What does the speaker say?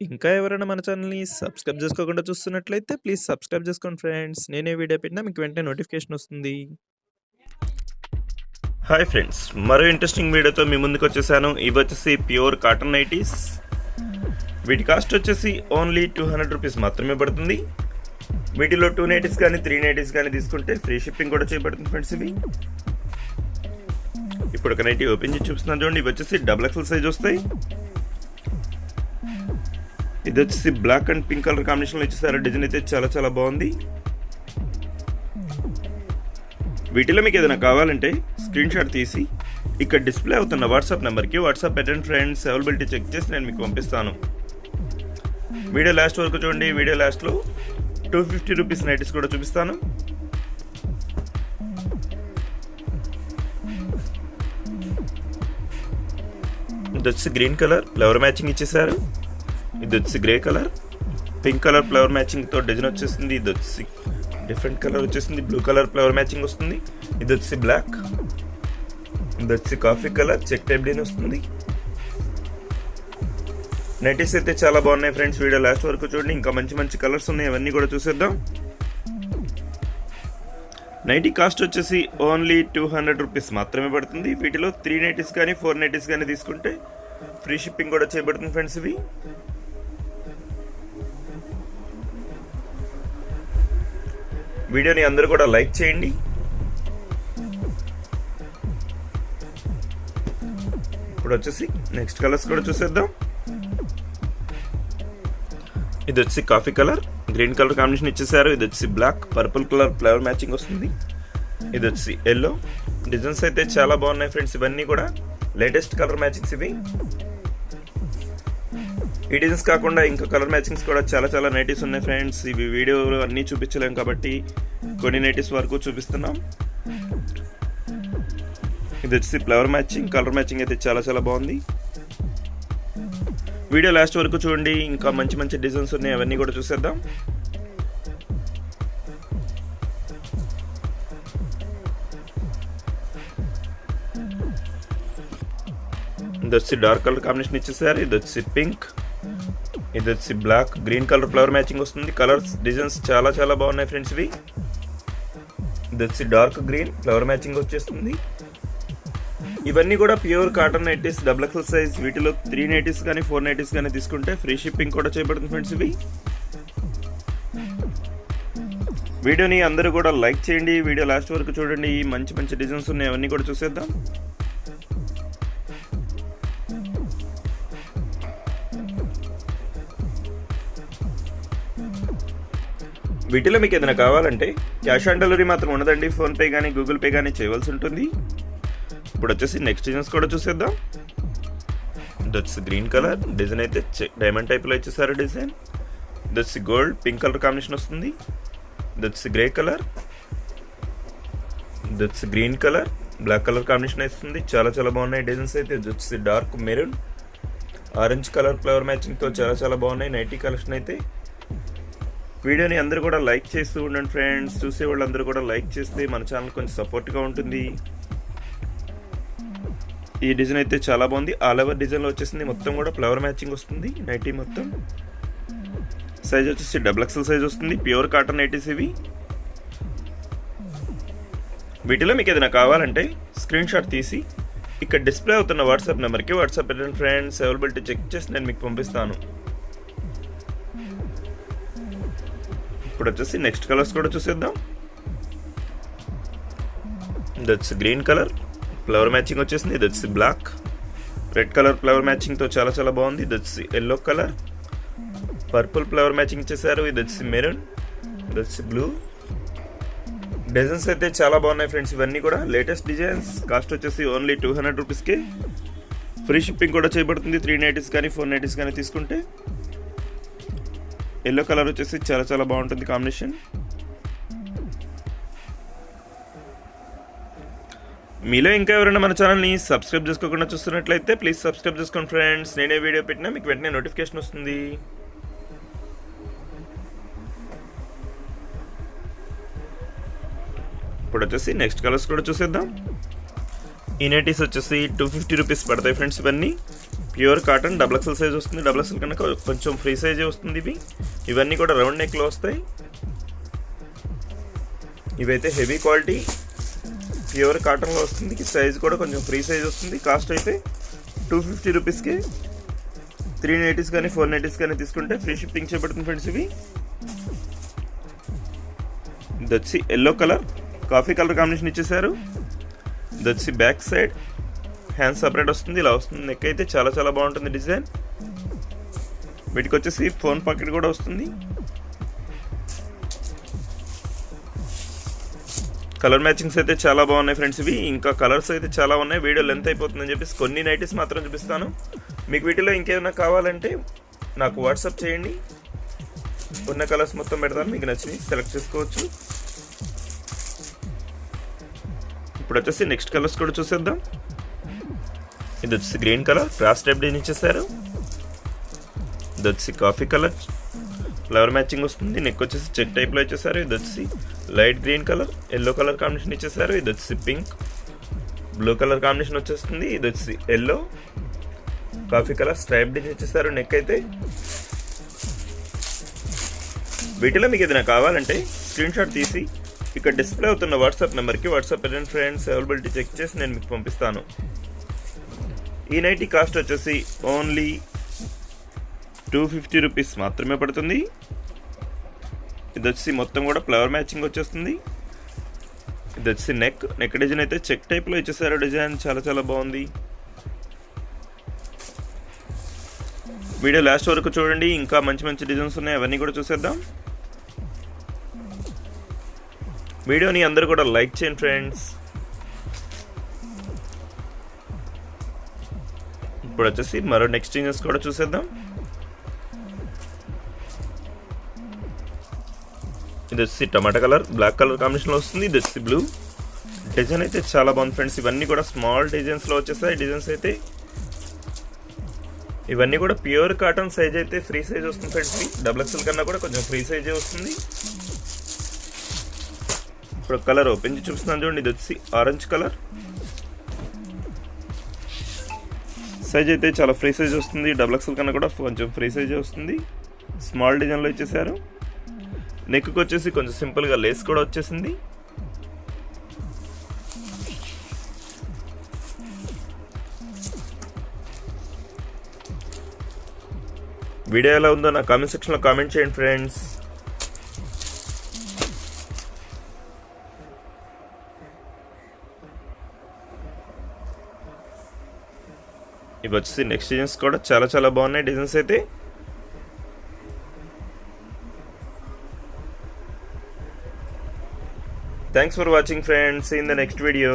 ఇంకా ఎవరైనా మన ఛానల్‌ని సబ్స్క్రైబ్ చేసుకోకుండా చూస్తున్నట్లయితే ప్లీజ్ సబ్స్క్రైబ్ చేసుకోండి ఫ్రెండ్స్. నేనే వీడియో పెట్టినా మీకు వెంటనే నోటిఫికేషన్ వస్తుంది. హాయ్ ఫ్రెండ్స్, మరో ఇంట్రెస్టింగ్ వీడియోతో మీ ముందుకు వచ్చేసాను. ఇవి వచ్చేసి ప్యూర్ కాటన్ నైటీస్. వీటి కాస్ట్ వచ్చేసి ఓన్లీ 200 రూపీస్ మాత్రమే పడుతుంది. వీటిలో 2 నైటీస్ కానీ 3 నైటీస్ కానీ తీసుకుంటే ఫ్రీ షిప్పింగ్ కూడా చేయబడుతుంది ఫ్రెండ్స్. ఇవి ఇప్పుడు ఒక నైటీ ఓపెన్ చేసి చూపిస్తున్నాను చూడండి. ఇవి వచ్చేసి XXL సైజ్ వస్తాయి. ఇది వచ్చేసి బ్లాక్ అండ్ పింక్ కలర్ కాంబినేషన్లో ఇచ్చేసారు. డిజైన్ అయితే చాలా బాగుంది. వీటిలో మీకు ఏదైనా కావాలంటే స్క్రీన్ షాట్ తీసి ఇక్కడ డిస్ప్లే అవుతున్న వాట్సాప్ నెంబర్కి వాట్సాప్ పెట్టండి ఫ్రెండ్స్. అవైలబిలిటీ చెక్ చేసి నేను మీకు పంపిస్తాను. వీడియో లాస్ట్ వరకు చూడండి. వీడియో లాస్ట్లో 250 రూపీస్ నైటీస్ కూడా చూపిస్తాను. ఇది వచ్చి గ్రీన్ కలర్ ఫ్లవర్ మ్యాచింగ్ ఇచ్చేసారు. ఇది వచ్చి grey colour pink colour flower మ్యాచింగ్తో డిజైన్ వచ్చేసింది. ఇది వచ్చి డిఫరెంట్ కలర్ వచ్చేసింది. బ్లూ కలర్ ఫ్లవర్ మ్యాచింగ్ వస్తుంది. ఇది వచ్చి బ్లాక్. ఇది వచ్చి coffee colour check type design వస్తుంది. నైటీస్ అయితే చాలా బాగున్నాయి ఫ్రెండ్స్. వీడియో లాస్ట్ వరకు చూడండి. ఇంకా మంచి కలర్స్ ఉన్నాయి, అవన్నీ కూడా చూసేద్దాం. నైటీ కాస్ట్ వచ్చేసి ఓన్లీ 200 రూపీస్ మాత్రమే పడుతుంది. వీటిలో 3 నైటీస్ కానీ 4 నైటీస్ కానీ తీసుకుంటే ఫ్రీ షిప్పింగ్ కూడా చేయబడుతుంది ఫ్రెండ్స్. ఇవి వీడియోని అందరూ కూడా లైక్ చేయండి. ఇప్పుడు వచ్చేసి నెక్స్ట్ కలర్స్ కూడా చూసేద్దాం. ఇది వచ్చి coffee colour green colour combination ఇచ్చేసారు. ఇది వచ్చి black purple colour flower matching వస్తుంది. ఇది వచ్చి ఎల్లో. డిజైన్స్ అయితే చాలా బాగున్నాయి ఫ్రెండ్స్. ఇవన్నీ కూడా లేటెస్ట్ కలర్ మ్యాచింగ్స్. ఇవి ఈ డిజైన్స్ కాకుండా ఇంకా కలర్ మ్యాచింగ్స్ కూడా చాలా నైటీస్ ఉన్నాయి ఫ్రెండ్స్. ఇవి వీడియోలో అన్నీ చూపించలేము కాబట్టి కొన్ని నైటీస్ వరకు చూపిస్తున్నాం. ఇది వచ్చి ఫ్లవర్ మ్యాచింగ్ కలర్ మ్యాచింగ్ అయితే చాలా బాగుంది. వీడియో లాస్ట్ వరకు చూడండి. ఇంకా మంచి డిజైన్స్ ఉన్నాయి, అవన్నీ కూడా చూసేద్దాం. ఇది వచ్చి డార్క్ కలర్ కాంబినేషన్ ఇచ్చేసారు. ఇది వచ్చి పింక్. ఇది వచ్చి black green colour flower matching వస్తుంది. కలర్స్ డిజైన్స్ చాలా బాగున్నాయి ఫ్రెండ్స్. ఇవి ఇది వచ్చి డార్క్ గ్రీన్ ఫ్లవర్ మ్యాచింగ్ వచ్చేస్తుంది. ఇవన్నీ కూడా pure cotton nighties XXL size. వీటిలో 3 నైటీస్ కానీ 4 నైటీస్ కానీ తీసుకుంటే ఫ్రీ షిప్పింగ్ కూడా చేయబడుతుంది ఫ్రెండ్స్. ఇవి వీడియోని అందరూ కూడా లైక్ చేయండి. వీడియో లాస్ట్ వరకు చూడండి. మంచి డిజైన్స్ ఉన్నాయి, అవన్నీ కూడా చూసేద్దాం. వీటిలో మీకు ఏదైనా కావాలంటే క్యాష్ ఆన్ డెలివరీ మాత్రం ఉండదండి. ఫోన్పే కానీ గూగుల్ పే కానీ చేయవలసి ఉంటుంది. ఇప్పుడు వచ్చేసి నెక్స్ట్ డిజైన్స్ కూడా చూసేద్దాం. ఇది వచ్చి గ్రీన్ కలర్ డిజైన్ అయితే డైమండ్ టైప్లో ఇచ్చేసారు డిజైన్. ఇది వచ్చి గోల్డ్ పింక్ కలర్ కాంబినేషన్ వస్తుంది. ఇది వచ్చి గ్రే కలర్. ఇది వచ్చి green colour black colour combination వస్తుంది. చాలా బాగున్నాయి డిజైన్స్ అయితే. ఇది వచ్చి dark maroon orange colour flower మ్యాచింగ్తో చాలా బాగున్నాయి నైటీ కలెక్షన్ అయితే. వీడియోని అందరూ కూడా లైక్ చేస్తూ ఉండండి ఫ్రెండ్స్. చూసే వాళ్ళందరూ కూడా లైక్ చేస్తే మన ఛానల్ కొంచెం సపోర్ట్గా ఉంటుంది. ఈ డిజైన్ అయితే చాలా బాగుంది. ఆల్ ఓవర్ డిజైన్లో వచ్చేసింది. మొత్తం కూడా ఫ్లవర్ మ్యాచింగ్ వస్తుంది నైటీ మొత్తం. సైజ్ వచ్చేసి XXL సైజ్ వస్తుంది. ప్యూర్ కాటన్ నైటీస్ ఇవి. వీటిలో మీకు ఏదైనా కావాలంటే స్క్రీన్ షాట్ తీసి ఇక్కడ డిస్ప్లే అవుతున్న వాట్సాప్ నెంబర్కి వాట్సాప్ పెట్టండి ఫ్రెండ్స్. అవైలబిలిటీ చెక్ చేసి నేను మీకు పంపిస్తాను. ఇప్పుడు వచ్చేసి నెక్స్ట్ కలర్స్ కూడా చూసేద్దాం. ఇది వచ్చి గ్రీన్ కలర్ ఫ్లవర్ మ్యాచింగ్ వచ్చేసింది. ఇది వచ్చి బ్లాక్ రెడ్ కలర్ ఫ్లవర్ మ్యాచింగ్తో చాలా బాగుంది. ఇది వచ్చి yellow colour purple flower matching ఇచ్చేసారు. ఇది వచ్చి మెరూన్. ఇది వచ్చి బ్లూ. డిజైన్స్ అయితే చాలా బాగున్నాయి ఫ్రెండ్స్. ఇవన్నీ కూడా లేటెస్ట్ డిజైన్స్. కాస్ట్ వచ్చేసి ఓన్లీ 200 రూపీస్కి ఫ్రీ షిప్పింగ్ కూడా చేయబడుతుంది. 3 నైటీస్ కానీ 4 నైటీస్ కానీ తీసుకుంటే. ఎల్లో కలర్ వచ్చేసి చాలా బాగుంటుంది కాంబినేషన్. మీలో ఇంకా ఎవరైనా మన ఛానల్ని సబ్స్క్రైబ్ చేసుకోకుండా చూస్తున్నట్లయితే ప్లీజ్ సబ్స్క్రైబ్ చేసుకోండి ఫ్రెండ్స్. నేనే వీడియో పెట్టినా మీకు వెంటనే నోటిఫికేషన్ వస్తుంది. ఇప్పుడు వచ్చేసి నెక్స్ట్ కలర్స్ కూడా చూసేద్దాం. ఈ నైటీస్ వచ్చేసి 250 రూపీస్ పడతాయి ఫ్రెండ్స్. ఇవన్నీ pure cotton double XL size వస్తుంది. డబుల్ ఎక్సెల్ కన్నా కొంచెం ఫ్రీ సైజే వస్తుంది. ఇవన్నీ కూడా రౌండ్ నెక్లో వస్తాయి. ఇవైతే హెవీ క్వాలిటీ ప్యూర్ కాటన్లో వస్తుంది. సైజ్ కూడా కొంచెం ఫ్రీ సైజ్ వస్తుంది. కాస్ట్ అయితే 250 రూపీస్కి 390s కానీ 490s కానీ తీసుకుంటే ఫ్రీ షిప్పింగ్ చేయబడుతుంది ఫ్రెండ్స్. ఇది వచ్చి yellow colour coffee colour combination ఇచ్చేసారు. ఇది వచ్చి బ్యాక్ సైడ్ హ్యాండ్ సపరేట్ వస్తుంది. ఇలా వస్తుంది. నెక్ అయితే చాలా చాలా బాగుంటుంది డిజైన్. వీటికి వచ్చేసి ఫోన్ పాకెట్ కూడా వస్తుంది. కలర్ మ్యాచింగ్స్ అయితే చాలా బాగున్నాయి ఫ్రెండ్స్. ఇంకా కలర్స్ అయితే చాలా ఉన్నాయి. వీడియో లెంత్ అయిపోతుందని చెప్పేసి కొన్ని నైటీస్ మాత్రం చూపిస్తాను. మీకు వీటిలో ఇంకేమైనా కావాలంటే నాకు వాట్సాప్ చేయండి. ఉన్న కలర్స్ మొత్తం పెడతాను. మీకు నచ్చి సెలెక్ట్ చేసుకోవచ్చు. ఇప్పుడు వచ్చేసి నెక్స్ట్ కలర్స్ కూడా చూసేద్దాం. ఇది వచ్చి green colour cross type design ఇచ్చేసారు. ఇది వచ్చి కాఫీ కలర్ ఫ్లవర్ మ్యాచింగ్ వస్తుంది. నెక్ వచ్చేసి చెక్ టైప్లో ఇచ్చేసారు. ఇది వచ్చి light green colour yellow colour combination ఇచ్చేసారు. ఇది వచ్చి పింక్ బ్లూ కలర్ కాంబినేషన్ వచ్చేస్తుంది. ఇది వచ్చి yellow coffee colour stripe design ఇచ్చేసారు. నెక్ అయితే వీటిలో మీకు ఏదైనా కావాలంటే స్క్రీన్ షాట్ తీసి ఇక్కడ డిస్ప్లే అవుతున్న వాట్సాప్ నెంబర్కి వాట్సాప్ పెట్టండి ఫ్రెండ్స్. అవైలబిలిటీ చెక్ చేసి నేను మీకు పంపిస్తాను. ఈ నైటీ కాస్ట్ వచ్చేసి ఓన్లీ 250 రూపీస్ మాత్రమే పడుతుంది. ఇది వచ్చి మొత్తం కూడా ఫ్లవర్ మ్యాచింగ్ వచ్చేస్తుంది. ఇది వచ్చి నెక్ డిజైన్ అయితే చెక్ టైప్లో ఇచ్చేసారు. డిజైన్ చాలా చాలా బాగుంది. వీడియో లాస్ట్ వరకు చూడండి. ఇంకా మంచి మంచి డిజైన్స్ ఉన్నాయి. అవన్నీ కూడా చూసేద్దాం. వీడియోని అందరూ కూడా లైక్ చేయండి ఫ్రెండ్స్. ఇప్పుడు వచ్చేసి మరో నెక్స్ట్ డిజైన్స్ కూడా చూసేద్దాం. ఇది వచ్చి టమాటా కలర్ బ్లాక్ కలర్ కాంబినేషన్లో వస్తుంది. ఇది వచ్చి బ్లూ డిజైన్ అయితే చాలా బాగుంది ఫ్రెండ్స్. ఇవన్నీ కూడా స్మాల్ డిజైన్స్లో వచ్చేసాయి. డిజైన్స్ అయితే ఇవన్నీ కూడా ప్యూర్ కాటన్ సైజ్ అయితే ఫ్రీ సైజ్ వస్తుంది ఫ్రెండ్స్. డబుల్ ఎక్స్ఎల్ కన్నా కూడా కొంచెం ఫ్రీ సైజే వస్తుంది. ఇప్పుడు కలర్ ఓపెన్ చేసి చూపిస్తున్నాను చూడండి. ఇది వచ్చి ఆరెంజ్ కలర్ సైజ్ అయితే చాలా ఫ్రీ సైజ్ వస్తుంది. డబుల్ ఎక్స్ఎల్ కన్నా కూడా కొంచెం ఫ్రీ సైజే వస్తుంది. స్మాల్ డిజైన్లో ఇచ్చేసారు. నెక్కి వచ్చేసి కొంచెం సింపుల్గా లేస్ కూడా వచ్చేసింది. వీడియో ఎలా ఉందో నా కామెంట్ సెక్షన్లో కామెంట్ చేయండి ఫ్రెండ్స్. ఇవి వచ్చేసి నెక్స్ట్ డిజైన్స్ కూడా చాలా చాలా బాగున్నాయి. డిజైన్స్ అయితే thanks for watching friends. See you in the next video.